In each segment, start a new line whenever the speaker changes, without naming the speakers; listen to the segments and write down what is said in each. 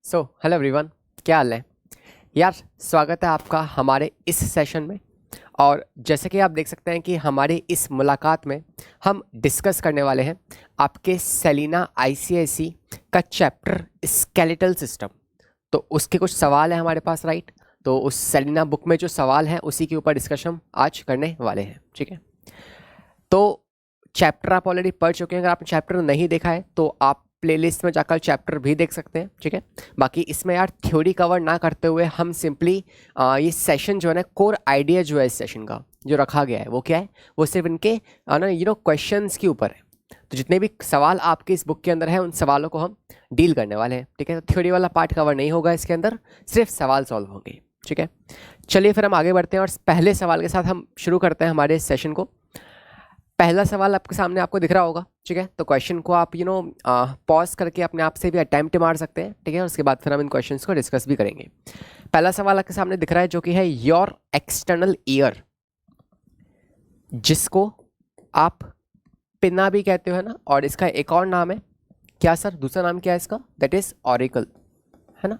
Hello everyone, क्या हाल है यार। स्वागत है आपका हमारे इस सेशन में। और जैसे कि आप देख सकते हैं कि हमारी इस मुलाकात में हम डिस्कस करने वाले हैं आपके सेलिना आईसीएसई का चैप्टर स्केलेटल सिस्टम। तो उसके कुछ सवाल हैं हमारे पास, राइट। तो उस सेलिना बुक में जो सवाल हैं उसी के ऊपर डिस्कशन आज करने वाले हैं, ठीक है। तो चैप्टर आप ऑलरेडी पढ़ चुके हैं। अगर आपने चैप्टर नहीं देखा है तो आप प्लेलिस्ट में जाकर चैप्टर भी देख सकते हैं, ठीक है। बाकी इसमें यार थ्योरी कवर ना करते हुए हम सिंपली ये सेशन जो है ना, कोर आइडिया जो है इस सेशन का जो रखा गया है वो क्या है, वो सिर्फ इनके ना क्वेश्चंस के ऊपर है। तो जितने भी सवाल आपके इस बुक के अंदर है उन सवालों को हम डील करने वाले हैं, ठीक है। तो थ्योरी वाला पार्ट कवर नहीं होगा इसके अंदर, सिर्फ सवाल सॉल्व होंगे, ठीक है। चलिए फिर हम आगे बढ़ते हैं और पहले सवाल के साथ हम शुरू करते हैं हमारे सेशन को। पहला सवाल आपके सामने आपको दिख रहा होगा, ठीक है। तो क्वेश्चन को आप पॉज करके अपने आप से भी अटैम्प्ट मार सकते हैं, ठीक है। उसके बाद फिर हम इन क्वेश्चंस को डिस्कस भी करेंगे। पहला सवाल आपके सामने दिख रहा है जो कि है योर एक्सटर्नल ईयर, जिसको आप पिना भी कहते हो, है ना। और इसका एक और नाम है क्या सर, दूसरा नाम क्या है इसका, दैट इज ऑरिकल, है ना।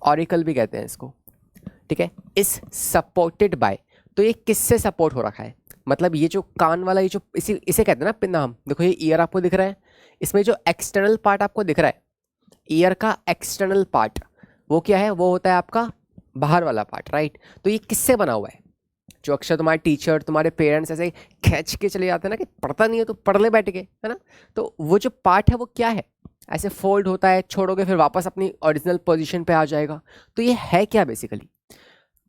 ऑरिकल भी कहते हैं इसको, ठीक है। इस सपोर्टेड बाय, तो ये किससे सपोर्ट हो रखा है, मतलब ये जो कान वाला ये जो इसे कहते हैं ना पिन्ना हम। देखो ये ईयर आपको दिख रहा है, इसमें जो एक्सटर्नल पार्ट आपको दिख रहा है, ईयर का एक्सटर्नल पार्ट वो क्या है, वो होता है आपका बाहर वाला पार्ट, राइट। तो ये किससे बना हुआ है, जो अक्सर तुम्हारे टीचर तुम्हारे पेरेंट्स ऐसे खींच के चले जाते हैं ना कि पढ़ता नहीं है तो पढ़ ले बैठ के, है ना। तो वो जो पार्ट है वो क्या है, ऐसे फोल्ड होता है, छोड़ोगे फिर वापस अपनी ओरिजिनल पोजीशन पे आ जाएगा। तो ये है क्या बेसिकली,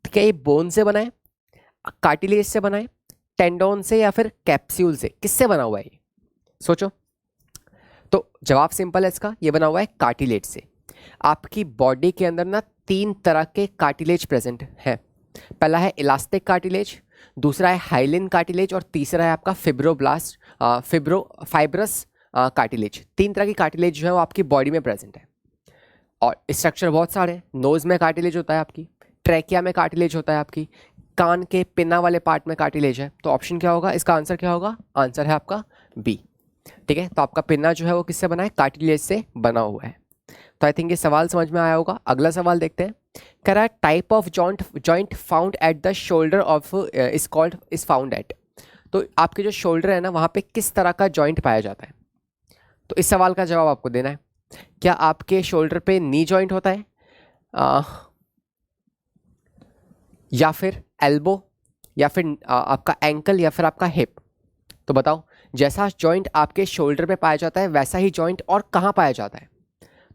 क्या ये बोन से बना है, कार्टिलेज से बना है, टेंडोन से, या फिर कैप्सूल से, किससे बना हुआ है ये, सोचो। तो जवाब सिंपल है इसका, ये बना हुआ है कार्टिलेज से। आपकी बॉडी के अंदर ना 3 तरह के कार्टिलेज प्रेजेंट है। पहला है इलास्टिक कार्टिलेज, दूसरा है हाइलिन कार्टिलेज, और तीसरा है आपका फाइब्रस कार्टिलेज। 3 तरह की कार्टिलेज जो है वो आपकी बॉडी में प्रेजेंट है। और स्ट्रक्चर बहुत सारे हैं। नोज में कार्टिलेज होता है आपकी, ट्रैकिया में कार्टिलेज होता है आपकी, कान के पिन्ना वाले पार्ट में कार्टिलेज है। तो ऑप्शन क्या होगा, इसका आंसर क्या होगा, आंसर है आपका बी, ठीक है। तो आपका पिन्ना जो है वो किससे बना है, कार्टिलेज से बना हुआ है। तो आई थिंक ये सवाल समझ में आया होगा। अगला सवाल देखते हैं। कह रहा है type of joint found at the shoulder of is found at. तो आपके जो शोल्डर है ना वहाँ पे किस तरह का जॉइंट पाया जाता है। तो इस सवाल का जवाब आपको देना है। क्या आपके शोल्डर पे नी जॉइंट होता है, या फिर एल्बो, या फिर आपका एंकल, या फिर आपका हिप। तो बताओ, जैसा जॉइंट आपके शोल्डर पे पाया जाता है वैसा ही जॉइंट और कहाँ पाया जाता है।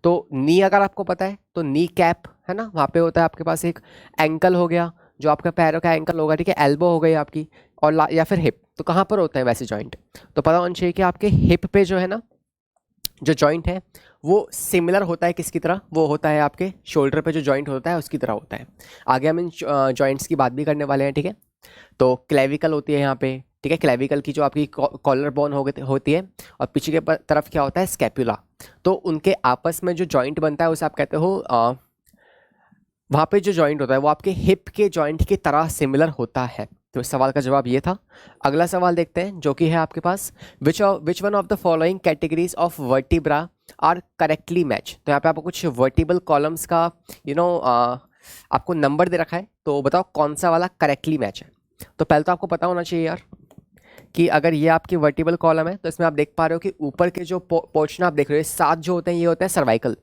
तो नी अगर आपको पता है तो नी कैप है ना, वहाँ पे होता है आपके पास एक। एंकल हो गया जो आपका पैरों का एंकल होगा, ठीक है। एल्बो हो गई आपकी, और या फिर हिप। तो कहाँ पर होता है वैसे जॉइंट, तो पता होना चाहिए कि आपके हिप पे जो है ना जो जॉइंट है वो सिमिलर होता है किसकी तरह, वो होता है आपके शोल्डर पे जो जॉइंट होता है उसकी तरह होता है। आगे हम इन जॉइंट्स की बात भी करने वाले हैं, ठीक है। तो क्लेविकल होती है यहाँ पे, ठीक है। क्लेविकल की जो आपकी कॉलर बोन होती है, और पीछे के तरफ क्या होता है, स्कैपुला। तो उनके आपस में जो जॉइंट बनता है उसे आप कहते हो, वहाँ पे जो जॉइंट होता है वो आपके हिप के जॉइंट की तरह सिमिलर होता है। तो इस सवाल का जवाब ये था। अगला सवाल देखते हैं जो कि है आपके पास, which one of the following categories of vertebra are correctly match. तो यहाँ पे आपको कुछ वर्टिबल कॉलम्स का आपको नंबर दे रखा है, तो बताओ कौन सा वाला करेक्टली मैच है। तो पहले तो आपको पता होना चाहिए यार कि अगर ये आपकी वर्टिबल कॉलम है तो इसमें आप देख पा रहे हो कि ऊपर के जो पोर्शन आप देख रहे हो 7 जो होते हैं ये होता है सर्वाइकल।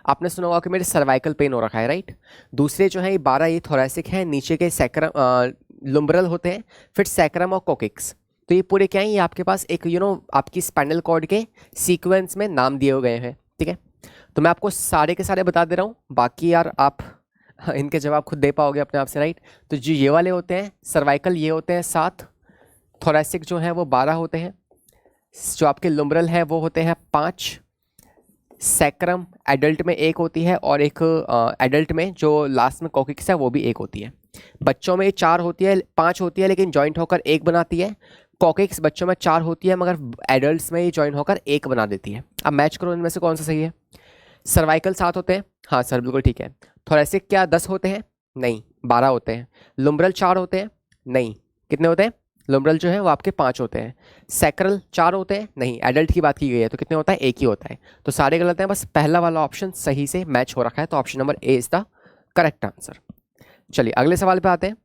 आपने सुना होगा कि मेरे सर्वाइकल पेन हो रखा है, राइट। दूसरे जो है ये 12 ये थोरैसिक हैं, नीचे के सैक्रम लुम्ब्रल होते हैं, फिर सैक्रम और कोकिक्स। तो ये पूरे क्या है, ये आपके पास एक आपकी स्पाइनल कॉर्ड के सीक्वेंस में नाम दिए गए हैं, ठीक है। तो मैं आपको सारे के सारे बता दे रहा हूँ, बाकी यार आप इनके जवाब खुद दे पाओगे अपने आप से, राइट। तो जो ये वाले होते हैं सर्वाइकल ये होते हैं 7, थोरैसिक जो है वो 12 होते हैं, जो आपके लुम्ब्रल है वो होते हैं 5, सैक्रम एडल्ट में 1 होती है, और एक एडल्ट में जो लास्ट में कोकिक्स है वो भी 1 होती है। बच्चों में 4 होती है, 5 होती है लेकिन जॉइंट होकर 1 बनाती है। कोकिक्स बच्चों में 4 होती है मगर एडल्ट्स में ये जॉइंट होकर 1 बना देती है। अब मैच करो इनमें से कौन सा सही है। सर्वाइकल 7 होते हैं, हाँ सर बिल्कुल ठीक है। थोरैसिक क्या 10 होते हैं, नहीं 12 होते हैं। लुम्ब्रल 4 होते हैं, नहीं कितने होते हैं लुमरल जो है वो आपके 5 होते हैं। सैक्रल 4 होते हैं, नहीं एडल्ट की बात की गई है तो कितने होता है, 1 ही होता है। तो सारे गलत हैं, बस पहला वाला ऑप्शन सही से मैच हो रखा है, तो option number A is the correct answer. चलिए अगले सवाल पे आते हैं।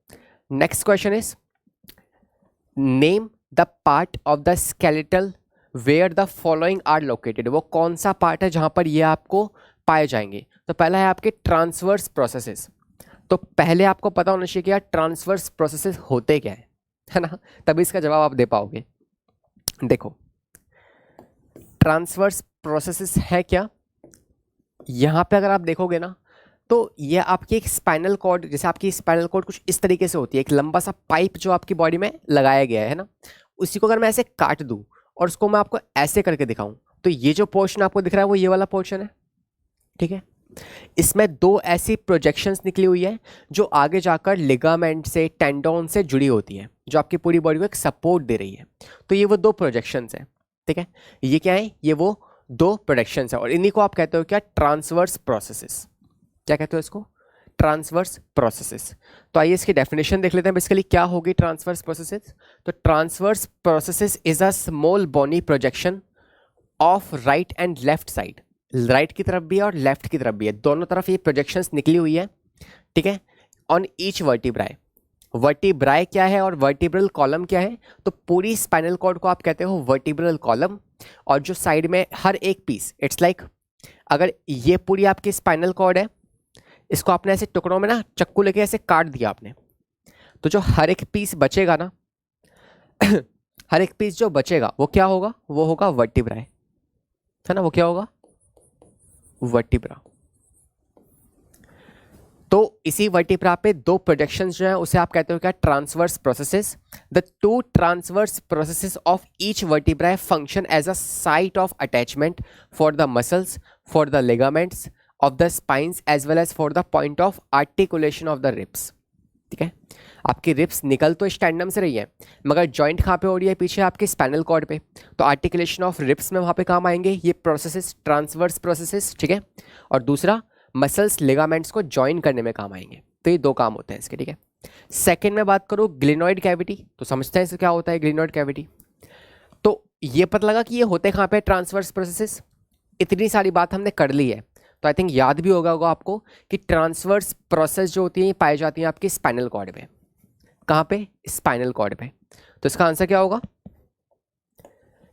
Next question is name the part of the skeletal where the following are located. वो कौन सा पार्ट है जहां पर ये आपको पाए जाएंगे। तो पहला है आपके ट्रांसवर्स प्रोसेसेस। तो पहले आपको पता होना चाहिए कि यार ट्रांसवर्स प्रोसेसेस होते क्या है ना, तभी इसका जवाब आप दे पाओगे। देखो ट्रांसवर्स प्रोसेसेस है क्या, यहाँ पे अगर आप देखोगे ना तो ये आपकी एक स्पाइनल कॉर्ड, जैसे आपकी स्पाइनल कॉर्ड कुछ इस तरीके से होती है, एक लंबा सा पाइप जो आपकी बॉडी में लगाया गया है ना, उसी को अगर मैं ऐसे काट दूं और उसको मैं आपको ऐसे करके दिखाऊं तो ये जो पोर्शन आपको दिख रहा है वो ये वाला पोर्शन है, ठीक है। इसमें 2 ऐसी प्रोजेक्शंस निकली हुई है जो आगे जाकर लिगामेंट से, टेंडोन से जुड़ी होती है, जो आपकी पूरी बॉडी को एक सपोर्ट दे रही है। तो ये वो 2 प्रोजेक्शंस है, ठीक है। ये क्या है, ये वो 2 प्रोजेक्शंस है और इन्हीं को आप कहते हो क्या, ट्रांसवर्स प्रोसेसेस। क्या कहते हो इसको, ट्रांसवर्स प्रोसेसेस। तो आइए इसकी डेफिनेशन देख लेते हैं बेसिकली क्या होगी ट्रांसवर्स प्रोसेसेस। तो transverse processes is a small bony projection of right and left side, right की तरफ भी है और लेफ्ट की तरफ भी है, दोनों तरफ ये प्रोजेक्शंस निकली हुई है, ठीक है। ऑन ईच वर्टिब्राई, वर्टिब्राई क्या है और वर्टिब्रल कॉलम क्या है, तो पूरी स्पाइनल कॉर्ड को आप कहते हो वर्टिब्रल कॉलम। और जो साइड में हर एक पीस, इट्स लाइक अगर ये पूरी आपकी स्पाइनल कॉर्ड है, इसको आपने ऐसे टुकड़ों में ना चक्कू लेके ऐसे काट दिया आपने, तो जो हर एक पीस बचेगा ना हर एक पीस जो बचेगा वो क्या होगा, वो होगा वर्टिब्राई, है ना, वो क्या होगा, वर्टिब्रा। तो इसी वर्टिब्रा पे 2 प्रोजेक्शंस जो है उसे आप कहते हो क्या, transverse processes. The 2 transverse processes of each vertebra function as a site of attachment for the muscles, for the ligaments of the spines as well as for the point of articulation of the ribs, ठीक है। आपकी ribs निकल तो स्टैंडम से रही है, मगर joint कहाँ पे हो रही है, पीछे आपके स्पाइनल कॉर्ड पे, तो आर्टिकुलेशन ऑफ रिब्स में वहाँ पे काम आएंगे ये प्रोसेसेस, ट्रांसवर्स प्रोसेसेस, ठीक है। और दूसरा मसल्स लिगामेंट्स को जॉइन करने में काम आएंगे, तो ये 2 काम होते हैं इसके, ठीक है। सेकेंड में बात करूँ ग्लिनॉइड कैविटी, तो समझते हैं इससे क्या होता है ग्लिनॉइड कैविटी। तो ये पता लगा कि ये होते कहाँ पे ट्रांसवर्स प्रोसेसेस, इतनी सारी बात हमने कर ली है, तो आई थिंक याद भी होगा आपको कि ट्रांसवर्स प्रोसेस जो होती है पाई जाती है आपकी स्पाइनल कॉर्ड पे। कहाँ पे, स्पाइनल कॉर्ड पे। तो इसका आंसर क्या होगा,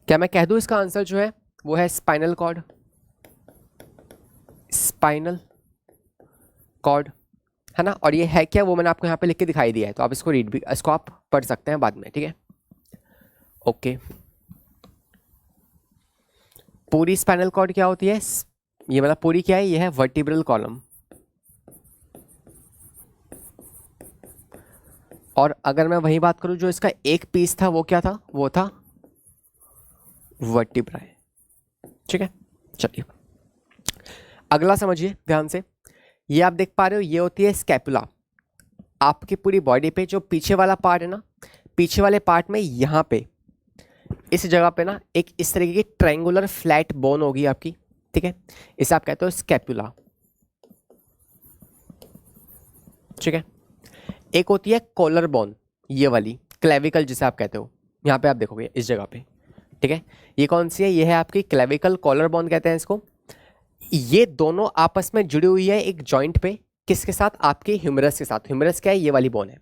क्या मैं कह दूं इसका आंसर जो है वो है स्पाइनल कॉर्ड, स्पाइनल कॉर्ड, है ना। और ये है क्या, वो मैंने आपको यहाँ पे लिख के दिखाई दिया है, तो आप इसको रीड भी, इसको आप पढ़ सकते हैं बाद में, ठीक है। ओके, पूरी स्पाइनल कॉर्ड क्या होती है, ये मतलब पूरी क्या है, ये है वर्टिब्रल कॉलम। और अगर मैं वही बात करूं जो इसका एक पीस था वो क्या था, वो था वर्टिब्राई, ठीक है। चलिए अगला समझिए ध्यान से, ये आप देख पा रहे हो ये होती है स्कैपुला। आपकी पूरी बॉडी पे जो पीछे वाला पार्ट है ना, पीछे वाले पार्ट में यहाँ पे इस जगह पे ना एक इस तरीके की ट्रायंगुलर फ्लैट बोन होगी आपकी, ठीक है। इसे आप कहते हो स्कैपुला, ठीक है। एक होती है कॉलर बोन, ये वाली क्लेविकल जिसे आप कहते हो, यहाँ पे आप देखोगे इस जगह पे, ठीक है। ये कौन सी है, ये है आपकी क्लेविकल, कॉलर बोन कहते हैं इसको। ये दोनों आपस में जुड़ी हुई है एक जॉइंट पे, किसके साथ, आपके ह्यूमरस के साथ। ह्यूमरस क्या है, ये वाली बोन है।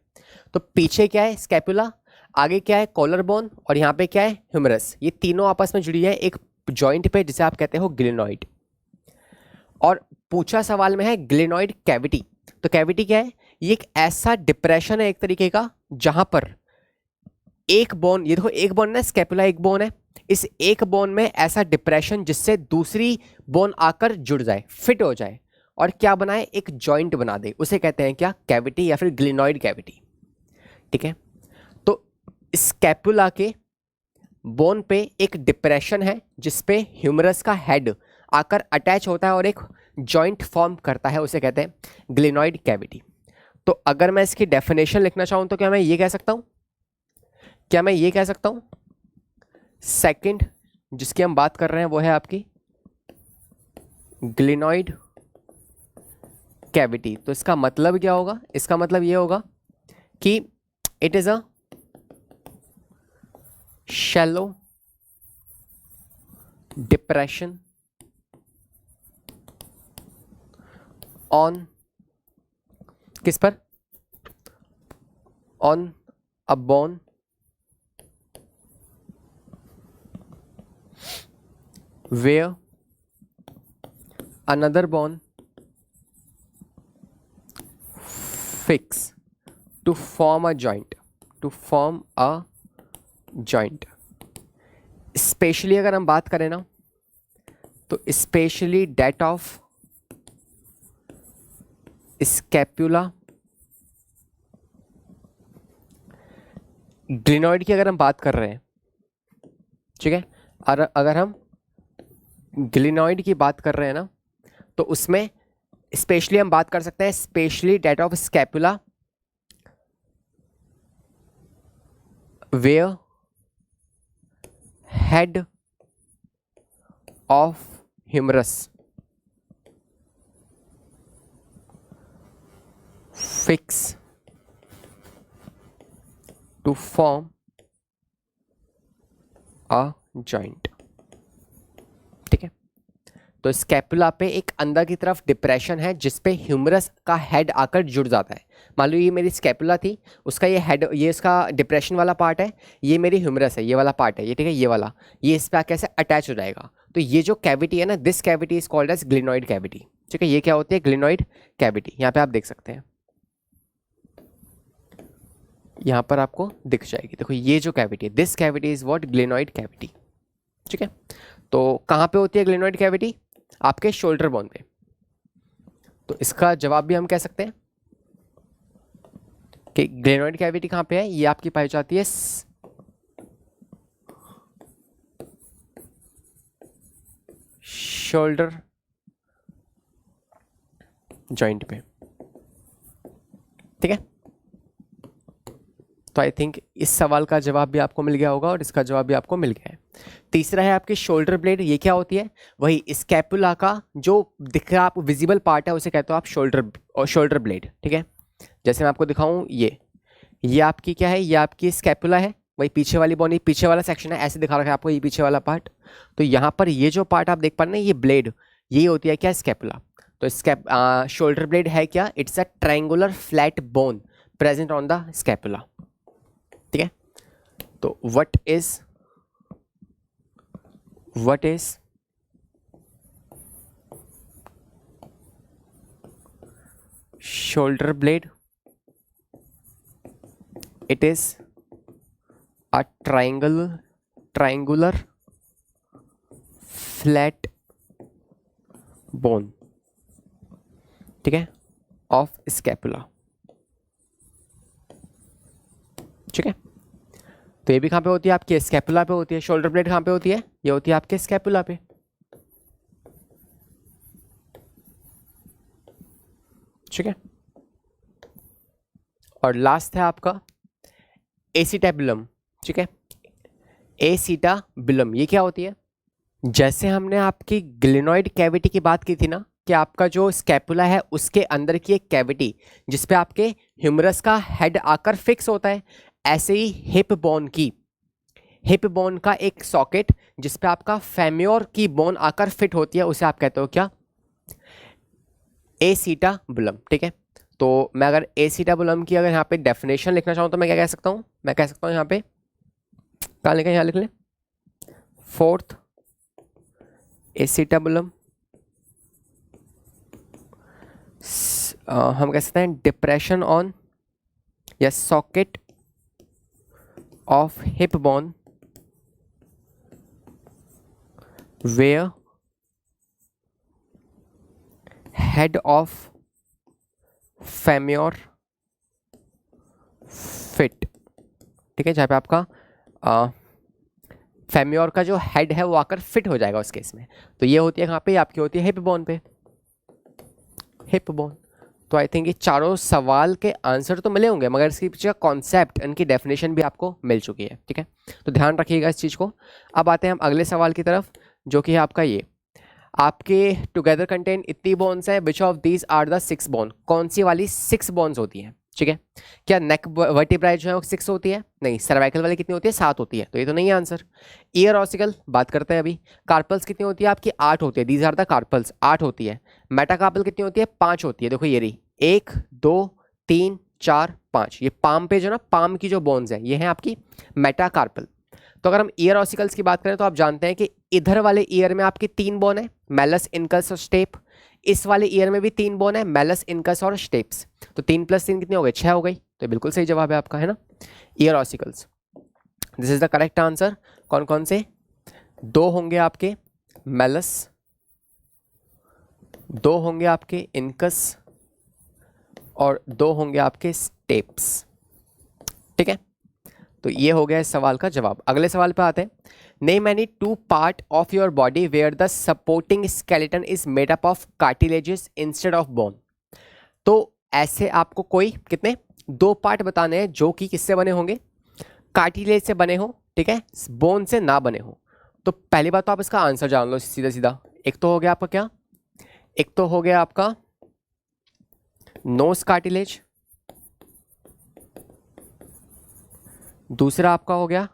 तो पीछे क्या है, स्कैपुला, आगे क्या है, कॉलर बोन, और यहाँ पे क्या है, ह्यूमरस। ये तीनों आपस में जुड़ी है एक जॉइंट पे जिसे आप कहते हो ग्लिनॉइड। और पूछा सवाल में है ग्लिनॉइड कैविटी, तो कैविटी क्या है, ये एक ऐसा डिप्रेशन है एक तरीके का जहां पर एक बोन, ये देखो एक बोन है, स्कैपुला एक बोन है, इस एक बोन में ऐसा डिप्रेशन जिससे दूसरी बोन आकर जुड़ जाए, फिट हो जाए और क्या बनाए, एक जॉइंट बना दे, उसे कहते हैं क्या, कैविटी या फिर ग्लिनॉइड कैविटी, ठीक है। तो स्कैपुला के बोन पे एक डिप्रेशन है जिसपे ह्यूमरस का हेड आकर अटैच होता है और एक जॉइंट फॉर्म करता है, उसे कहते हैं ग्लिनॉइड कैविटी। तो अगर मैं इसकी डेफिनेशन लिखना चाहूं तो क्या मैं ये कह सकता हूं, क्या मैं ये कह सकता हूं, सेकंड जिसकी हम बात कर रहे हैं वो है आपकी ग्लिनॉइड कैविटी। तो इसका मतलब क्या होगा, इसका मतलब ये होगा कि it is a shallow depression on किस पर, on a bone where another bone fix to form a joint, to form a joint. Specially अगर हम बात करें ना तो specially that of scapula, glenoid की अगर हम बात कर रहे हैं, ठीक है, अगर हम ग्लिनॉइड की बात कर रहे हैं ना तो उसमें स्पेशली हम बात कर सकते हैं specially that of scapula where head of humerus fix to form a joint. ठीक है, तो स्कैपुला पे एक अंदर की तरफ डिप्रेशन है जिसपे ह्यूमरस का हेड आकर जुड़ जाता है। मान लो ये मेरी स्कैपुला थी, उसका ये हेड, ये इसका डिप्रेशन वाला पार्ट है, ये मेरी ह्यूमरस है, ये वाला पार्ट है ये, ठीक है, ये वाला, ये इस पे कैसे अटैच हो जाएगा। तो ये जो कैविटी है ना, this cavity is called as glenoid cavity. ठीक है, ये क्या होती है, ग्लिनॉइड कैविटी। यहाँ पे आप देख सकते हैं, यहाँ पर आपको दिख जाएगी, देखो ये जो कैविटी है, this cavity is what, glenoid cavity. ठीक है, तो कहाँ पे होती है ग्लिनॉइड कैविटी, आपके शोल्डर बोन पे। तो इसका जवाब भी हम कह सकते हैं कि ग्लिनॉइड कैविटी कहाँ पे है, ये आपकी पाई जाती है शोल्डर जॉइंट पे। ठीक है, तो आई थिंक इस सवाल का जवाब भी आपको मिल गया होगा और इसका जवाब भी आपको मिल गया है। तीसरा है आपकी शोल्डर ब्लेड। ये क्या होती है, वही स्कैपुला का जो दिख रहा आप विजिबल पार्ट है उसे कहते हो आप शोल्डर ब्लेड। ठीक है, जैसे मैं आपको दिखाऊं, ये आपकी क्या है, ये आपकी स्कैपुला है, वही पीछे वाली बोन, पीछे वाला सेक्शन है, ऐसे दिखा रखा है आपको, ये पीछे वाला पार्ट। तो यहाँ पर ये जो पार्ट आप देख पा रहे हैं, ये ब्लेड, ये होती है क्या, स्कैपुला। तो शोल्डर ब्लेड है क्या, it's a triangular flat bone present on the scapula. ठीक है, तो what is shoulder blade? It is a triangular flat bone, ठीक है, of scapula। ठीक है, तो ये भी कहाँ पे होती है, आपके स्कैपुला पे होती है। शोल्डर ब्लेड कहाँ पे होती है, ये होती है आपके स्कैपुला पे। ठीक है, और लास्ट है आपका एसिटाबुलम। ठीक है, एसिटाबुलम ये क्या होती है, जैसे हमने आपकी ग्लिनॉइड कैविटी की बात की थी ना, कि आपका जो स्कैपुला है उसके अंदर की एक कैविटी जिसपे आपके ह्यूमरस का हेड आकर फिक्स होता है, ऐसे ही हिप बोन का एक सॉकेट जिसपे आपका फेम्योर की बोन आकर फिट होती है, उसे आप कहते हो क्या, एसिटाबुलम। ठीक है, तो मैं अगर एसिटाबुलम की अगर यहाँ पे डेफिनेशन लिखना चाहूँ तो मैं क्या कह सकता हूँ, मैं कह सकता हूँ यहाँ पे, कहाँ लिखा है, यहाँ लिख लें, फोर्थ एसिटाबुलम, हम कह सकते हैं डिप्रेशन ऑन या socket of hip bone where head of femur fit. ठीक है, जहाँ पे आपका फेम्योर का जो हेड है वो आकर फिट हो जाएगा उस केस में। तो ये होती है कहाँ पे, आपकी होती है हिप बोन पे, हिप बोन। तो आई थिंक ये चारों सवाल के आंसर तो मिले होंगे, मगर इसके पीछे कॉन्सेप्ट, इनकी डेफिनेशन भी आपको मिल चुकी है। ठीक है, तो ध्यान रखिएगा इस चीज़ को। अब आते हैं हम अगले सवाल की तरफ, जो कि है आपका ये, आपके टुगेदर कंटेन इतनी बोन्स हैं, which of these are the 6 bone, कौन सी वाली 6 बोन्स होती हैं। ठीक है। क्या नेक वर्टिब्राई जो है वो 6 होती है? नहीं। सर्वाइकल वाली कितनी होती है? 7 होती है, तो ये तो नहीं है आंसर। ईयर ऑसिकल बात करते हैं अभी। कार्पल्स कितनी होती है आपकी? 8 होती है। दीज आर द कार्पल्स, 8 होती है। मेटाकार्पल कितनी होती है? 5 होती है। देखो ये रही, 1 2 3 4 5, ये पाम पे जो ना, पाम की जो बोन्स है ये है आपकी मेटाकार्पल। तो अगर हम ईयर ऑसिकल्स की बात करें तो आप जानते हैं कि इधर वाले ईयर में आपकी 3 बोन है, मैलस, इनकस और स्टेप। इस वाले ईयर में भी 3 बोन है, मैलस, इनकस और स्टेप्स। तो 3 + 3 कितने हो गए? 6 हो गई। तो बिल्कुल सही जवाब है आपका, है ना, ear ossicles. This is the correct answer. कौन कौन से? 2 होंगे आपके मैलस, 2 होंगे आपके इनकस और 2 होंगे आपके स्टेप्स। ठीक है, तो ये हो गया इस सवाल का जवाब। अगले सवाल पे आते हैं। Name any 2 part of your body where the supporting skeleton is made up of cartilages instead of bone. तो ऐसे आपको कोई कितने 2 पार्ट बताने हैं जो कि किससे बने होंगे? कार्टिलेज से बने हो, ठीक है, बोन से ना बने हो। तो पहली बात तो आप इसका आंसर जान लो सीधा सीधा। एक तो हो गया आपका क्या? एक तो हो गया आपका नोज कार्टिलेज, दूसरा आपका हो गया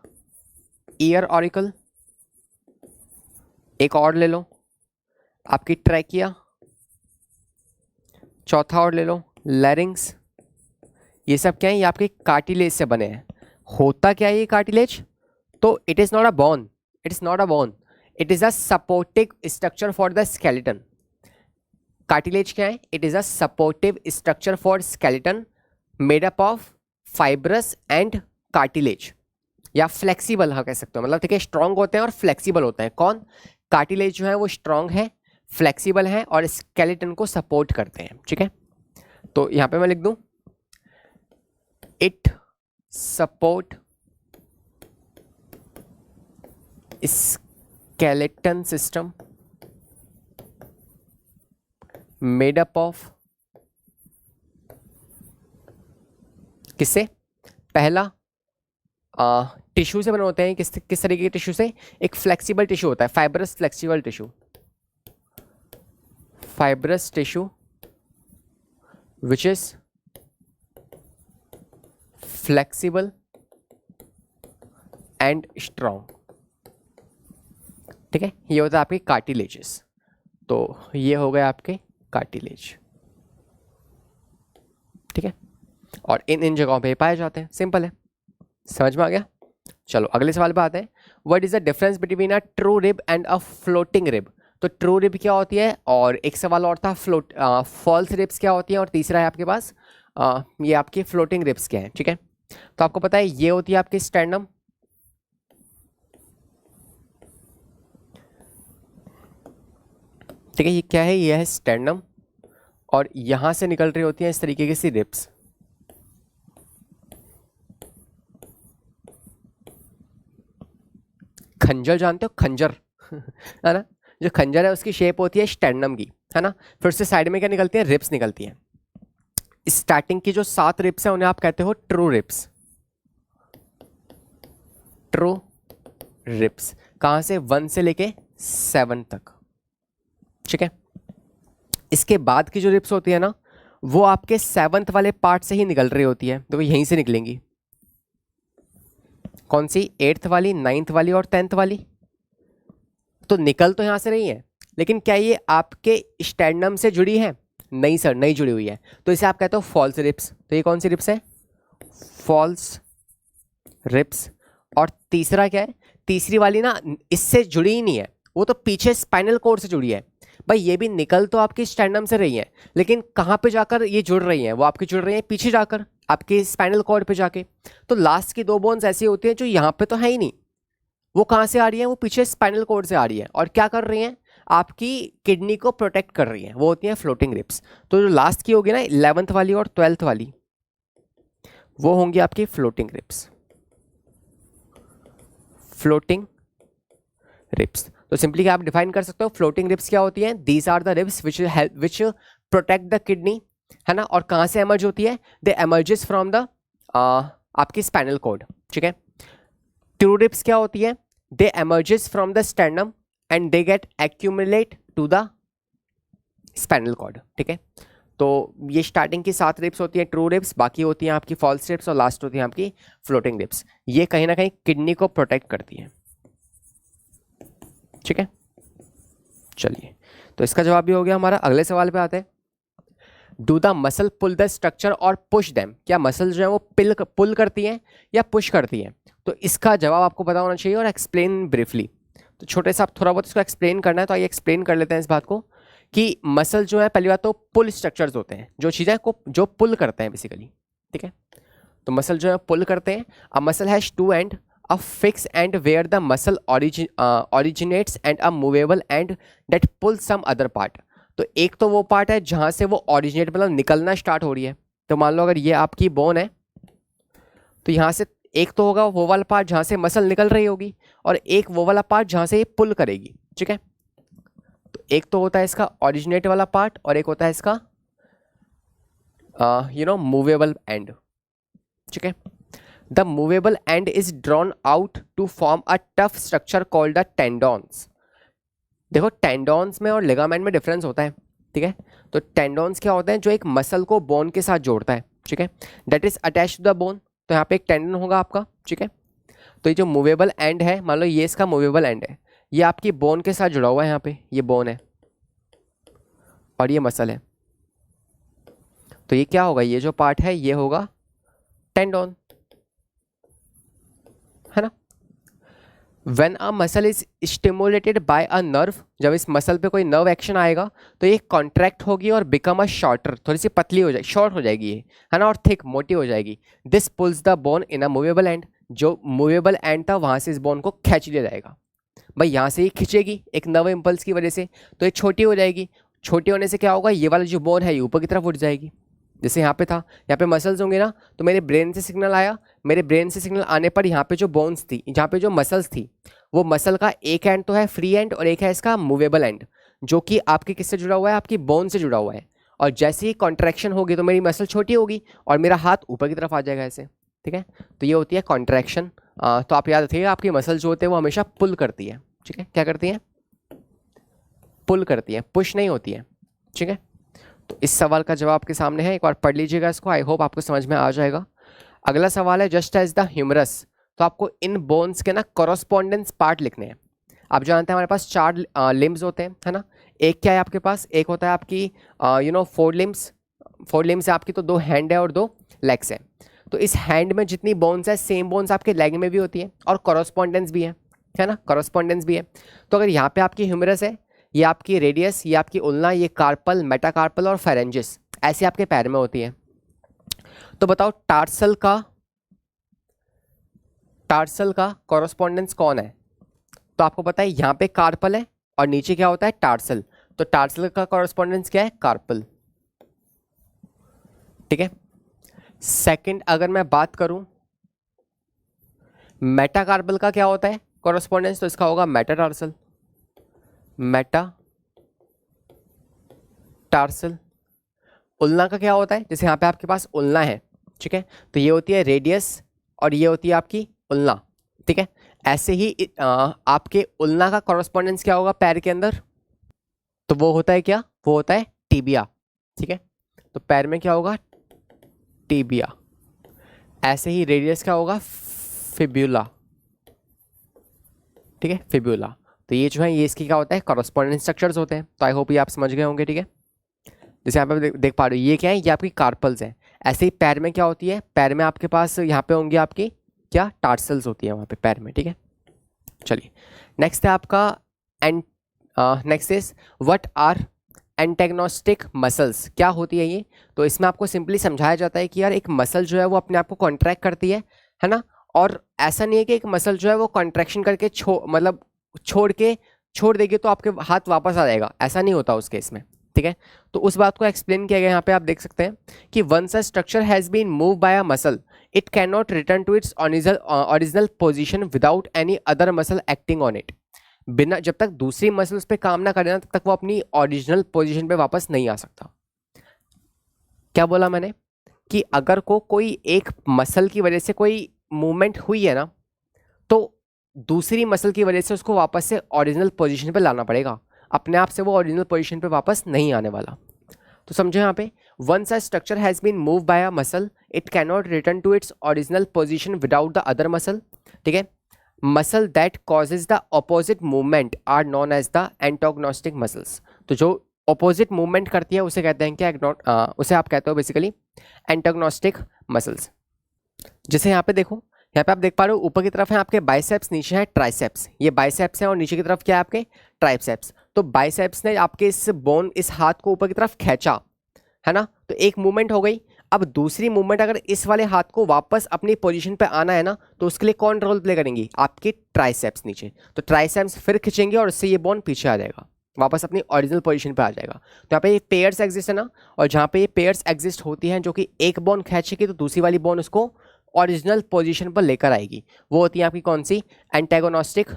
ईयर ऑरिकल, एक और ले लो आपकी ट्रैकिया, चौथा और ले लो लैरिंग्स। ये सब क्या है? ये आपके कार्टिलेज से बने हैं। होता क्या है ये कार्टिलेज? तो it is not a bone, it is not a bone, it is a supportive structure for the skeleton. Cartilage क्या है? It is a supportive structure for skeleton made up of fibrous and cartilage, या flexible हाँ कह सकते हो। मतलब ठीक है, स्ट्रॉन्ग होते हैं और फ्लेक्सिबल होते हैं। कौन? कार्टिलेज जो है वो स्ट्रॉन्ग है, फ्लेक्सिबल है और स्केलेटन को सपोर्ट करते हैं। ठीक है, तो यहां पे मैं लिख दूं it support skeleton system made up of, किससे? पहला टिश्यू से बने होते हैं। किस तरीके के टिश्यू से? एक फ्लेक्सिबल टिश्यू होता है, fibrous flexible tissue, fibrous tissue which is flexible and strong. ठीक है, ये होता है आपके कार्टिलेजेस। तो ये हो गए आपके कार्टिलेज। ठीक है, और इन जगहों पे पाए जाते हैं। सिंपल है, समझ में आ गया। चलो अगले सवाल पे आते हैं। What is the difference between a true rib end a floating rib? तो ट्रू रिब क्या होती है, और एक सवाल और था फॉल्स रिब्स क्या होती है, और तीसरा है आपके पास ये आपकी फ्लोटिंग रिब्स क्या है। ठीक है, तो आपको पता है ये होती है आपकी स्टर्नम, ठीक है, ये क्या है? ये है स्टर्नम, और यहां से निकल रही होती है इस तरीके की सी रिब्स। खंजर जानते हो? खंजर है ना, जो खंजर है उसकी शेप होती है स्टर्नम की, है ना। फिर उससे साइड में क्या निकलती है? रिब्स निकलती है। स्टार्टिंग की जो 7 रिब्स है उन्हें आप कहते हो ट्रू रिब्स। ट्रू रिब्स कहां से? 1 से लेके 7 तक। ठीक है, इसके बाद की जो रिब्स होती है ना, वो आपके 7th वाले पार्ट से ही निकल रही होती है, तो वो यहीं से निकलेंगी। कौन सी? 8th वाली, 9th वाली और 10th वाली। तो निकल तो यहां से रही है, लेकिन क्या ये आपके स्टर्नम से जुड़ी है? नहीं सर, नहीं जुड़ी हुई है। तो इसे आप कहते हो फॉल्स रिब्स। तो ये कौन सी रिब्स है? False ribs. और तीसरा क्या है? तीसरी वाली ना इससे जुड़ी ही नहीं है, वो तो पीछे स्पाइनल कोड से जुड़ी है। भाई ये भी निकल तो आपकी स्टर्नम से रही है, लेकिन कहाँ पे जाकर ये जुड़ रही हैं? वो आपकी जुड़ रही हैं पीछे जाकर, आपके स्पाइनल कॉर्ड पे जाके। तो लास्ट की 2 बोन्स ऐसी होती हैं जो यहाँ पे तो है ही नहीं, वो कहाँ से आ रही है? वो पीछे स्पाइनल कॉर्ड से आ रही है, और क्या कर रही हैं? आपकी किडनी को प्रोटेक्ट कर रही हैं, वो होती हैं फ्लोटिंग रिब्स। तो जो लास्ट की होगी ना 11th वाली और 12th वाली, वो होंगी आपकी फ्लोटिंग रिब्स। फ्लोटिंग रिब्स, तो सिंपली क्या आप डिफाइन कर सकते हो? फ्लोटिंग रिब्स क्या होती हैं? These are the ribs which protect the kidney, है ना। और कहाँ से एमर्ज होती है? दे एमर्जेस फ्रॉम द आपकी स्पाइनल कॉर्ड। ठीक है, ट्रू रिब्स क्या होती है? They emerges from the sternum and they get accumulate to the spinal cord. ठीक है, तो ये स्टार्टिंग की 7 रिप्स होती हैं ट्रू रिप्स, बाकी होती हैं आपकी फॉल्स रिप्स और लास्ट होती है आपकी फ्लोटिंग रिप्स। ये कहीं ना कहीं किडनी को प्रोटेक्ट करती है। ठीक है, चलिए तो इसका जवाब भी हो गया हमारा। अगले सवाल पे आते हैं। Do the muscle pull the structure or push them, क्या मसल जो है वो पुल करती हैं या पुश करती हैं? तो इसका जवाब आपको पता होना चाहिए और एक्सप्लेन ब्रीफली। तो छोटे से आप थोड़ा बहुत इसको एक्सप्लेन करना है, तो आइए एक्सप्लेन कर लेते हैं इस बात को कि मसल जो है पहली बात तो पुल स्ट्रक्चर्स होते हैं, जो चीज़ें को जो पुल करते हैं बेसिकली। ठीक है, तो मसल जो है पुल करते हैं। A muscle has two end, a fix end where the muscle originates and a movable end that pull some other part. तो एक तो वो पार्ट है जहाँ से वो ऑरिजिनेट मतलब निकलना स्टार्ट हो रही है। तो मान लो अगर ये आपकी बोन है, तो यहाँ से एक तो होगा वो वाला पार्ट जहाँ से मसल निकल रही होगी, और एक वो वाला पार्ट जहाँ से ये पुल करेगी। ठीक है, तो एक तो होता है इसका ऑरिजिनेट वाला पार्ट और एक होता है इसका मूवेबल एंड। ठीक है, the movable end is drawn out to form a tough structure called the tendons. देखो टेंडॉन्स में और लिगामेंट में डिफरेंस होता है। ठीक है, तो टेंडॉन्स क्या होते हैं? जो एक मसल को बोन के साथ जोड़ता है। ठीक है, that is attach to the bone. तो यहाँ पे एक टेंडन होगा आपका। ठीक है, तो ये जो मूवेबल एंड है, मान लो ये इसका मूवेबल एंड है, ये आपकी बोन के साथ जुड़ा हुआ है। यहाँ पे ये बोन है और ये मसल है, तो ये क्या होगा? ये जो पार्ट है ये होगा टेंडोन, है ना। When a muscle is stimulated by a nerve, जब इस मसल पे कोई नर्व एक्शन आएगा तो ये कॉन्ट्रैक्ट होगी और बिकम अ शॉर्टर, थोड़ी सी पतली हो जाएगी, शॉर्ट हो जाएगी ये, है ना, और थिक, मोटी हो जाएगी। This pulls the bone in a movable and, जो मूवेबल एंड था वहाँ से इस बोन को खींच लिया जाएगा। भाई यहाँ से ये खींचेगी एक नर्व इम्पल्स की वजह से, तो ये छोटी हो जाएगी। छोटी होने से क्या होगा? ये वाला जो बोन है ये ऊपर की तरफ उठ जाएगी। जैसे यहाँ पे था, यहाँ पे मसल्स होंगे ना, तो मेरे ब्रेन से सिग्नल आया, मेरे ब्रेन से सिग्नल आने पर यहाँ पे जो बोन्स थी, यहाँ पे जो मसल्स थी, वो मसल का एक एंड तो है फ्री एंड और एक है इसका मूवेबल एंड, जो कि आपके किससे जुड़ा हुआ है? आपकी बोन से जुड़ा हुआ है। और जैसे ही कॉन्ट्रैक्शन होगी तो मेरी मसल छोटी होगी और मेरा हाथ ऊपर की तरफ आ जाएगा ऐसे। ठीक है, तो ये होती है कॉन्ट्रैक्शन। तो आप याद रखिएगा, आपकी मसल जो होते हैं वो हमेशा पुल करती है। ठीक है, क्या करती है? पुल करती है, पुश नहीं होती है। ठीक है, तो इस सवाल का जवाब आपके सामने है, एक बार पढ़ लीजिएगा इसको, आई होप आपको समझ में आ जाएगा। अगला सवाल है, जस्ट एज द ह्यूमरस, तो आपको इन बोन्स के ना कॉरस्पॉन्डेंस पार्ट लिखने हैं। आप जानते हैं हमारे पास 4 लिम्स होते हैं, है ना। एक क्या है आपके पास? एक होता है आपकी 4 लिम्स। 4 लिम्स है आपकी, तो 2 हैंड है और 2 लेग्स है। तो इस हैंड में जितनी बोन्स है, सेम बोन्स आपके लेग में भी होती है और कॉरस्पॉन्डेंस भी है ना, कॉरस्पॉन्डेंस भी है। तो अगर यहाँ पे आपकी ह्यूमरस है, ये आपकी रेडियस, ये आपकी उल्ना, ये कार्पल, मेटाकार्पल और फेरेंजिस ऐसे आपके पैर में होती है। तो बताओ टार्सल का कॉरस्पॉन्डेंस कौन है? तो आपको पता है यहाँ पे कार्पल है और नीचे क्या होता है? टार्सल। तो टार्सल का कॉरस्पॉन्डेंस क्या है? कार्पल। ठीक है, सेकंड अगर मैं बात करूं मेटाकार्पल का क्या होता है कॉरस्पॉन्डेंस, तो इसका होगा मेटाटार्सल। मेटाटार्सल। उल्ना का क्या होता है? जैसे यहाँ पे आपके पास उल्ना है, ठीक है, तो ये होती है रेडियस और ये होती है आपकी उल्ना। ठीक है, ऐसे ही आपके उल्ना का कॉरस्पॉन्डेंस क्या होगा पैर के अंदर? तो वो होता है क्या? वो होता है टिबिया। ठीक है, तो पैर में क्या होगा? टिबिया। ऐसे ही रेडियस क्या होगा? फिब्यूला। ठीक है, फिब्यूला। तो ये जो है ये इसकी क्या होता है? कॉरस्पॉन्डेंस स्ट्रक्चर्स होते हैं। तो आई होप ये आप समझ गए होंगे। ठीक है, जैसे यहाँ पे देख पा रहे हो ये क्या है? ये आपकी कार्पल्स हैं। ऐसे ही पैर में क्या होती है? पैर में आपके पास यहाँ पे होंगी आपकी क्या? टार्सल्स होती है वहाँ पे पैर में। ठीक है, चलिए नेक्स्ट है आपका next is what are antagonistic muscles. क्या होती है ये? तो इसमें आपको सिंपली समझाया जाता है कि यार एक मसल जो है वो अपने आप को कॉन्ट्रैक्ट करती है ना, और ऐसा नहीं है कि एक मसल जो है वो कॉन्ट्रैक्शन करके छोड़ देगी तो आपके हाथ वापस आ जाएगा, ऐसा नहीं होता उस केस में। ठीक है, तो उस बात को एक्सप्लेन किया गया यहाँ पे, आप देख सकते हैं कि once a structure has been move by a muscle it can not return to its original position without any other muscle acting on it. बिना, जब तक दूसरी मसल उस पर काम ना करे ना, तब तक वो अपनी ओरिजिनल पोजीशन पे वापस नहीं आ सकता। क्या बोला मैंने? कि अगर कोई एक मसल की वजह से कोई मूवमेंट हुई है ना, तो दूसरी मसल की वजह से उसको वापस से ओरिजिनल पोजीशन पे लाना पड़ेगा, अपने आप से वो ओरिजिनल पोजीशन पे वापस नहीं आने वाला। तो समझो यहाँ पे, once a structure has been move by a muscle it can not return to its original position without the other muscle, ठीक है। Muscle that causes the opposite movement are known as the antagonistic muscles. तो जो opposite movement करती है उसे कहते हैं क्या, उसे आप कहते हो बेसिकली एंटागोनिस्टिक मसल्स। जैसे यहाँ पे देखो, यहाँ पे आप देख पा रहे हो ऊपर की तरफ है आपके बाइसेप्स, नीचे है ट्राइसेप्स। ये बाइसेप्स है और नीचे की तरफ क्या है आपके ट्राइसेप्स। तो बाइसेप्स ने आपके इस हाथ को ऊपर की तरफ खींचा, है ना, तो एक मूवमेंट हो गई। अब दूसरी मूवमेंट अगर इस वाले हाथ को वापस अपनी पोजीशन पे आना है ना, तो उसके लिए कौन रोल प्ले करेंगी, आपकी ट्राइसेप्स नीचे। तो ट्राइसेप्स फिर खींचेंगे और उससे ये बोन पीछे आ जाएगा, वापस अपनी ओरिजिनल पोजीशन पे आ जाएगा। तो यहाँ पे ये पेयर्स एग्जिस्ट है ना, और जहाँ पे ये पेयर्स एग्जिस्ट होती हैं जो कि एक बोन खींचेगी तो दूसरी वाली बोन उसको ओरिजिनल पोजीशन पर लेकर आएगी, वो होती है आपकी कौन सी, एंटागोनिस्टिक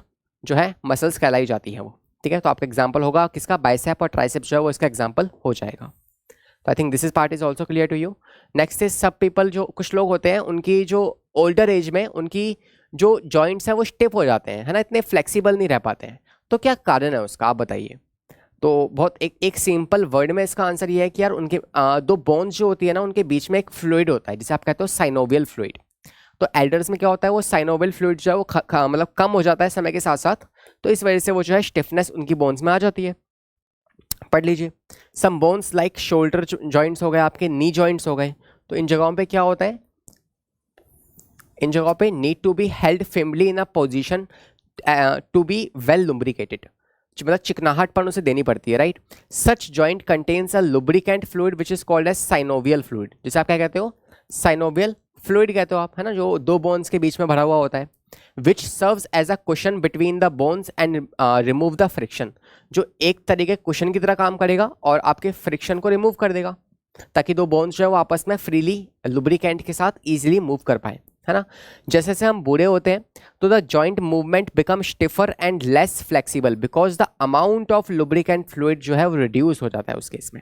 जो है मसल्स कहलाई जाती हैं वो, ठीक है। तो आपका एग्जांपल होगा किसका, बाइसेप और ट्राइसेप्स जो है वो इसका एग्जांपल हो जाएगा। तो I think this is part is also clear to you. Next is some people, जो कुछ लोग होते हैं उनकी जो ओल्डर एज में उनकी जो जॉइंट्स हैं वो स्टिफ हो जाते हैं, है ना, इतने फ्लेक्सिबल नहीं रह पाते हैं। तो क्या कारण है उसका, आप बताइए। तो बहुत एक सिंपल वर्ड में इसका आंसर ये है कि यार उनके दो बोन्स जो होती है ना उनके बीच में एक फ्लूइड होता है जिसे आप कहते हो साइनोवियल फ्लूइड। तो एल्डर्स में क्या होता है, वो साइनोवियल फ्लूइड जो है वो मतलब कम हो जाता है समय के साथ साथ, तो इस वजह से वो जो है स्टिफनेस उनकी बोन्स में आ जाती है। पढ़ लीजिए, सम बोन्स लाइक शोल्डर जॉइंट्स हो गए, आपके नी जॉइंट्स हो गए, तो इन जगहों पे क्या होता है, इन जगहों पे need to be held firmly in a position to be well lubricated, मतलब चिकनाहटपन उसे देनी पड़ती है, right. Such joint contains a lubricant fluid which is called as synovial fluid, जिसे आप क्या कहते हो, साइनोवियल फ्लूइड कहते हो आप, है ना, जो दो बोन्स के बीच में भरा हुआ होता है। Which serves as a cushion between the bones and remove the friction, जो एक तरीके कुशन की तरह काम करेगा और आपके फ्रिक्शन को रिमूव कर देगा, ताकि दो बोन्स जो है वो आपस में फ्रीली लुब्रिकेंट के साथ इजीली मूव कर पाए, है ना। जैसे जैसे हम बूढ़े होते हैं तो the joint movement become stiffer and less flexible because the amount of lubricant fluid जो है वो रिड्यूस हो जाता है उस केस में,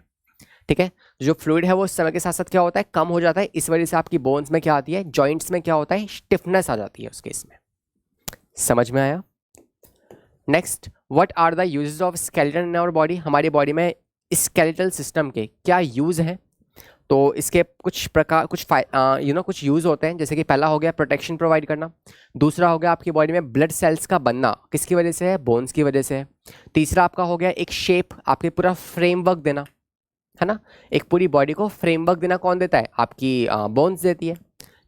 ठीक है। जो फ्लूइड है वो समय के साथ साथ क्या होता है, कम हो जाता है, इस वजह से आपकी बोन्स में क्या आती है, जॉइंट्स में क्या होता है, स्टिफनेस आ जाती है उस केस में। समझ में आया। Next, what are the uses of skeleton in our body, हमारी बॉडी में स्केलेटल सिस्टम के क्या यूज हैं। तो इसके कुछ प्रकार कुछ यूज़ होते हैं, जैसे कि पहला हो गया प्रोटेक्शन प्रोवाइड करना, दूसरा हो गया आपकी बॉडी में ब्लड सेल्स का बनना, किसकी वजह से है, बोन्स की वजह से है। तीसरा आपका हो गया एक शेप, आपके पूरा फ्रेमवर्क देना, है ना। एक पूरी बॉडी को फ्रेमवर्क देना कौन देता है, आपकी बोन्स देती है।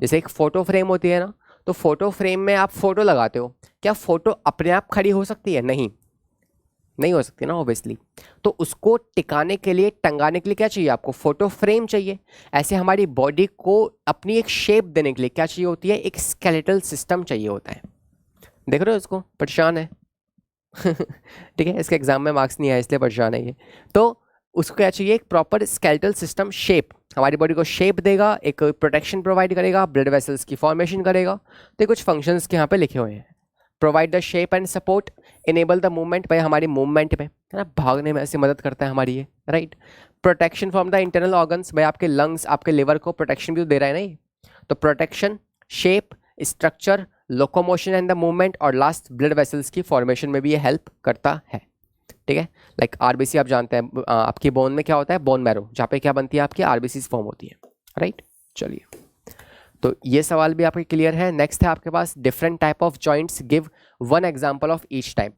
जैसे एक फोटो फ्रेम होती है ना, तो फोटो फ्रेम में आप फोटो लगाते हो, क्या फोटो अपने आप खड़ी हो सकती है, नहीं हो सकती ना ऑब्वियसली। तो उसको टिकाने के लिए, टंगाने के लिए क्या चाहिए आपको, फोटो फ्रेम चाहिए। ऐसे हमारी बॉडी को अपनी एक शेप देने के लिए क्या चाहिए होती है, एक स्केलेटल सिस्टम चाहिए होता है। देख रहे हो इसको, परेशान है ठीक है, इसके एग्जाम में मार्क्स नहीं आए इसलिए परेशान है ये। तो उसको क्या चाहिए, एक प्रॉपर स्केलेटल सिस्टम, शेप, हमारी बॉडी को शेप देगा, एक प्रोटेक्शन प्रोवाइड करेगा, ब्लड वेसल्स की फॉर्मेशन करेगा। तो ये कुछ फंक्शंस के यहाँ पे लिखे हुए हैं। Provide the shape and support, enable the movement, भाई हमारी मूवमेंट में, है ना, भागने में ऐसे मदद करता है हमारी ये, right. Protection from the internal organs, भाई आपके लंग्स, आपके लिवर को प्रोटेक्शन भी तो दे रहा है ना ये। तो protection, shape, structure, locomotion and the movement, और लास्ट ब्लड वेसल्स की फॉर्मेशन में भी ये हेल्प करता है, ठीक है। लाइक आरबीसी आप जानते हैं, आपकी बोन में क्या होता है, बोन मैरो, जहाँ पे क्या बनती है, आपकी आरबीसी फॉर्म होती है, राइट। चलिए, तो ये सवाल भी आपके क्लियर है। नेक्स्ट है आपके पास different type of joints, give one example of each type.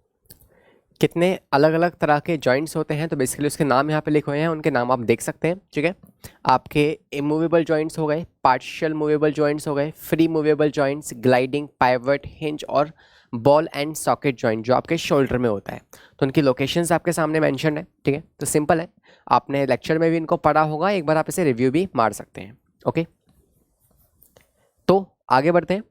कितने अलग अलग तरह के जॉइंट्स होते हैं, तो बेसिकली उसके नाम यहाँ पे लिखे हुए हैं, उनके नाम आप देख सकते हैं, ठीक है। आपके इमूवेबल जॉइंट्स हो गए, पार्शियल मूवेबल जॉइंट्स हो गए, free movable joints, gliding, pivot, hinge और बॉल एंड सॉकेट जॉइंट जो आपके शोल्डर में होता है। तो उनकी लोकेशंस आपके सामने मेंशन है, ठीक है। तो सिंपल है, आपने लेक्चर में भी इनको पढ़ा होगा, एक बार आप इसे रिव्यू भी मार सकते हैं, ओके। तो आगे बढ़ते हैं।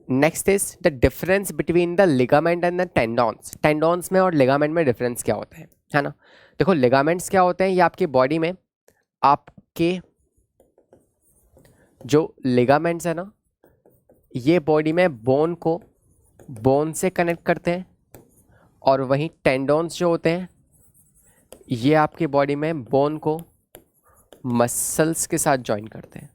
Next is the difference between the ligament and the tendons. Tendons में और लिगामेंट में डिफरेंस क्या होता है ना। देखो लिगामेंट्स क्या होते हैं, ये आपकी बॉडी में आपके जो लिगामेंट्स है ना, ये बॉडी में बोन को बोन से कनेक्ट करते हैं, और वहीं टेंडॉन्स जो होते हैं ये आपकी बॉडी में बोन को मसल्स के साथ ज्वाइन करते हैं,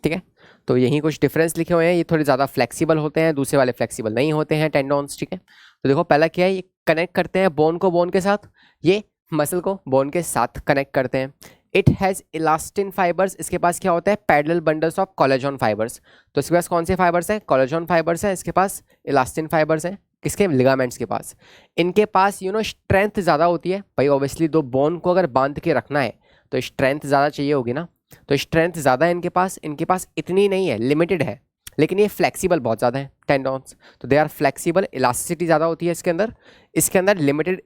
ठीक है। तो यही कुछ डिफरेंस लिखे हुए हैं, ये थोड़े ज़्यादा फ्लेक्सिबल होते हैं, दूसरे वाले फ्लेक्सिबल नहीं होते हैं टेंडॉन्स, ठीक है। तो देखो पहला क्या है, ये कनेक्ट करते हैं बोन को बोन के साथ, ये मसल को बोन के साथ कनेक्ट करते हैं। इट हैज़ इलास्टिन फाइबर्स, इसके पास क्या होता है, parallel bundles of collagen fibres. तो इसके पास कौन से फाइबर्स हैं, कोलेजन फाइबर्स हैं, इसके पास इलास्टिन फाइबर्स हैं, किसके, लिगामेंट्स के पास। इनके पास स्ट्रेंथ ज़्यादा होती है भाई, ऑब्वियसली दो बोन को अगर बांध के रखना है तो स्ट्रेंथ ज़्यादा चाहिए होगी ना, तो स्ट्रेंथ ज़्यादा है इनके पास इतनी नहीं है, लिमिटेड है, लेकिन ये फ्लेक्सिबल बहुत ज़्यादा है टेंडॉन्स, तो दे आर फ्लेक्सिबल, इलास्टिसिटी ज़्यादा होती है इसके अंदर लिमिटेड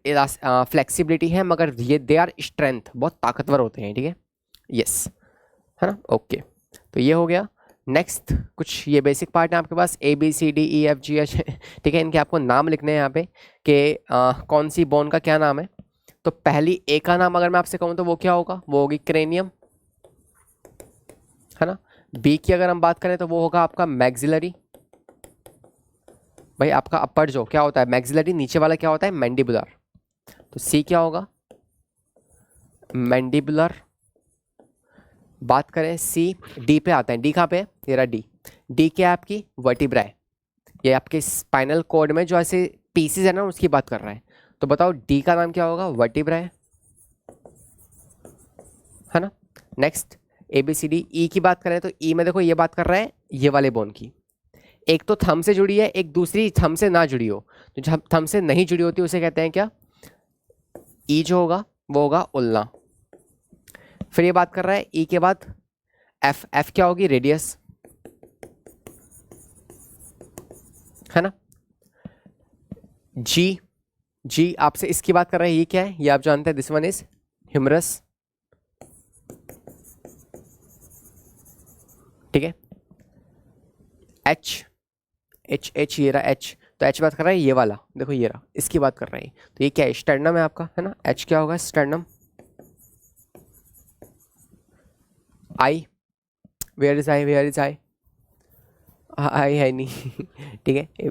फ्लेक्सिबिलिटी है, मगर ये दे आर स्ट्रेंथ, बहुत ताकतवर होते हैं, ठीक है, यस, है ना, ओके। तो ये हो गया। नेक्स्ट कुछ ये बेसिक पार्ट है आपके पास, ABCDEFGH, ठीक है, इनके आपको नाम लिखने हैं यहाँ पे कि कौन सी बोन का क्या नाम है। तो पहली ए का नाम अगर मैं आपसे कहूँ तो वो क्या होगा, वो होगी क्रेनियम, है ना। बी की अगर हम बात करें तो वो होगा आपका मैक्सिलरी, भाई आपका अपर जो क्या होता है मैक्सिलरी, नीचे वाला क्या होता है मैंडिबुलर, तो सी क्या होगा मैंडिबुलर। बात करें सी, डी पे आते हैं, डी कहाँ पे है, ये रहा डी, डी क्या है आपकी वर्टिब्रा, ये आपके स्पाइनल कॉर्ड में जो ऐसे पीसेस है ना उसकी बात कर रहा है। तो बताओ डी का नाम क्या होगा, वर्टिब्रा, है ना। नेक्स्ट ABCD, ई की बात करें तो ई में देखो ये बात कर रहा है ये वाले बोन की, एक तो थंब से जुड़ी है, एक दूसरी थंब से ना जुड़ी हो, तो जब थंब से नहीं जुड़ी होती उसे कहते हैं क्या, ई जो होगा वो होगा उल्ना। फिर ये बात कर रहा है ई के बाद एफ, एफ क्या होगी रेडियस, है ना। जी, जी आपसे इसकी बात कर रहा है, ये क्या है, ये आप जानते हैं, दिस वन इज ह्यूमरस, ठीक है। एच, एच एच ये रहा एच, तो एच बात कर रहा है ये वाला, देखो ये रहा, इसकी बात कर रहा है, तो ये क्या है स्टर्नम है आपका, है ना, एच क्या होगा sternum. I, where is I, where is I, I है नहीं, ठीक है।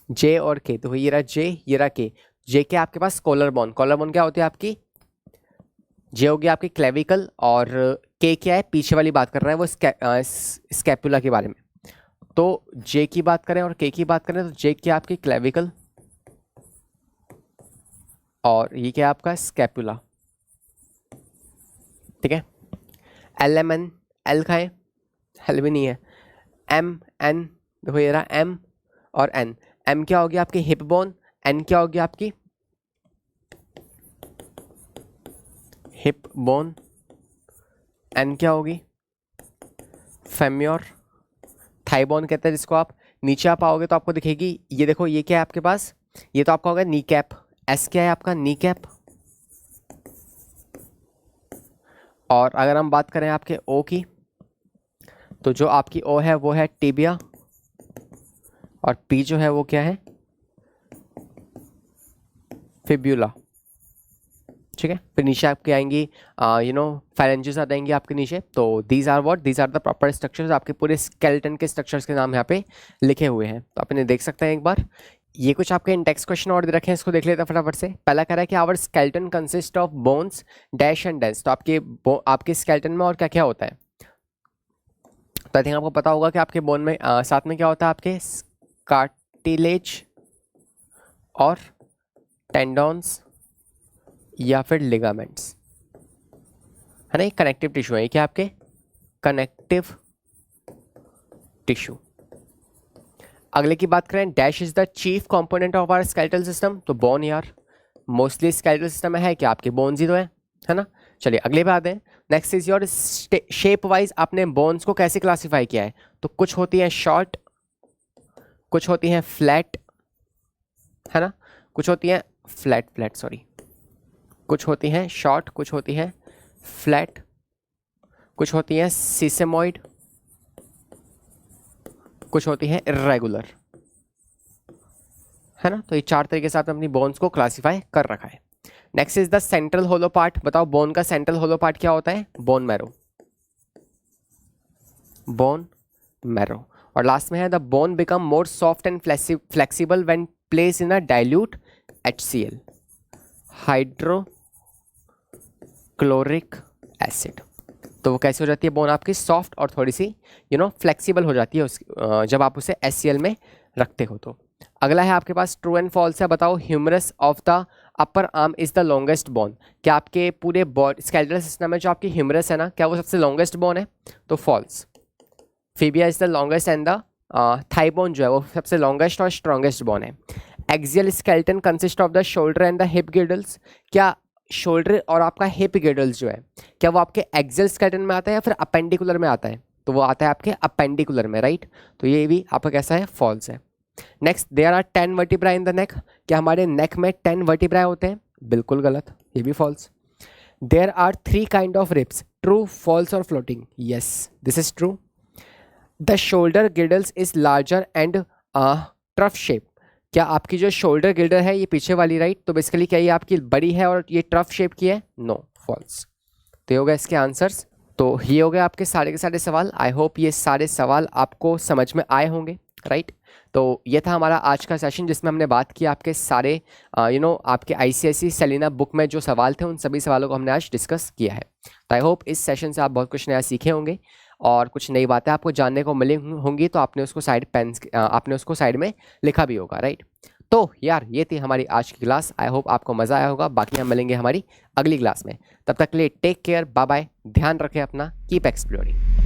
जे और के, तो ये रहा जे, ये रहा के, जे के आपके पास कॉलर बोन, कॉलर बोन क्या होती है आपकी, जे होगी आपकी क्लेविकल, और के क्या है पीछे वाली बात कर रहा है वो स्कैपुला के बारे में। तो जे की बात करें और के की बात करें तो जे क्या आपकी क्लेविकल, और ये क्या आपका स्कैपुला, ठीक है। LMN, एल का है, एल भी नहीं है, MN, देखो ये रहा M और N, M क्या होगी आपकी हिप बोन, N क्या होगी आपकी हिप बोन, N क्या होगी फेम्योर, थाई बोन कहते हैं जिसको। आप नीचे आप आओगे तो आपको दिखेगी, ये देखो ये क्या है आपके पास, ये तो आपका होगा नी कैप, S क्या है आपका नी कैप। और अगर हम बात करें आपके O की, तो जो आपकी O है वो है टिबिया, और P जो है वो क्या है फिब्यूला, ठीक है। फिर नीचे आपके आएंगी फाइलेंजेस आ जाएंगी आपके नीचे। तो these are what, these are the proper structures, आपके पूरे स्केलेटन के स्ट्रक्चर्स के नाम यहाँ पे लिखे हुए हैं, तो आप इन्हें देख सकते हैं एक बार। ये कुछ आपके इंडेक्स क्वेश्चन और दे रखे हैं, इसको देख लेते हैं फटाफट से। पहला कह रहा है कि our skeleton consist of bones dash and dense, तो आपके स्केलेटन में और क्या क्या होता है, तो आई थिंक आपको पता होगा कि आपके बोन में साथ में क्या होता है आपके कार्टिलेज और टेंडॉन्स या फिर लिगामेंट्स, है ना, ये कनेक्टिव टिश्यू है, क्या आपके कनेक्टिव टिश्यू। अगले की बात करें, dash is the chief component of our skeletal system, तो बोन यार मोस्टली स्केलेटल सिस्टम में है कि आपके बोन्स ही तो है ना। चलिए अगले पे आते हैं। Next is your shape wise आपने बोन्स को कैसे क्लासीफाई किया है, तो कुछ होती हैं शॉर्ट, कुछ होती हैं फ्लैट, है ना, कुछ होती हैं फ्लैट सॉरी, कुछ होती हैं शॉर्ट, कुछ होती हैं फ्लैट, कुछ होती हैं सिसेमॉइड, कुछ होती हैं इर्रेगुलर, है ना। तो ये चार तरीके से आपने अपनी बोन्स को क्लासीफाई कर रखा है। Next is the central hollow part, बताओ बोन का सेंट्रल होलो पार्ट क्या होता है, बोन मैरो, बोन मैरो। और लास्ट में है the bone become more soft and flexible when place in a dilute HCl, hydrochloric acid. तो वो कैसे हो जाती है बोन आपकी सॉफ्ट और थोड़ी सी फ्लेक्सिबल हो जाती है जब आप उसे HCl में रखते हो। तो अगला है आपके पास ट्रू एंड फॉल्स है, बताओ humerus of the upper arm is the longest bone, क्या आपके पूरे बॉडी स्केलेटल सिस्टम में जो आपकी ह्यूमरस है ना, क्या वो सबसे लॉन्गेस्ट बोन है? तो फॉल्स। फेबिया is the longest and the thigh bone जो है वो सबसे लॉन्गेस्ट और स्ट्रॉन्गेस्ट बोन है। Axial skeleton consist of the shoulder and the hip girdles, क्या शोल्डर और आपका हिप गिडल्स जो है क्या वो आपके एक्सियल स्केलेटन में आता है या फिर अपेंडिकुलर में आता है? तो वो आता है आपके अपेंडिकुलर में, राइट। तो ये भी आपका कैसा है? फॉल्स है। Next, there are 10 vertebrae in the neck, क्या हमारे नेक में 10 वर्टिब्राई होते हैं? बिल्कुल गलत, ये भी false. There are 3 kind of ribs, true, false और floating? Yes, this is true. The shoulder girdles is larger and trough shape, क्या आपकी जो शोल्डर गिल्डर है ये पीछे वाली, राइट, तो बेसिकली क्या ये आपकी बड़ी है और ये ट्रफ शेप की है? No, false. तो ये हो गया इसके आंसर्स। तो ये हो गए आपके सारे के सारे सवाल। आई होप ये सारे सवाल आपको समझ में आए होंगे, राइट। तो ये था हमारा आज का सेशन जिसमें हमने बात की आपके सारे आपके ICSE सेलिना बुक में जो सवाल थे उन सभी सवालों को हमने आज डिस्कस किया है। तो आई होप इस सेशन से आप बहुत कुछ नया सीखे होंगे और कुछ नई बातें आपको जानने को मिली होंगी, तो आपने उसको साइड में लिखा भी होगा, राइट। तो यार ये थी हमारी आज की क्लास। आई होप आपको मज़ा आया होगा। बाकी हम मिलेंगे हमारी अगली क्लास में, तब तक के लिए टेक केयर, बाय बाय, ध्यान रखें अपना, कीप एक्सप्लोरिंग।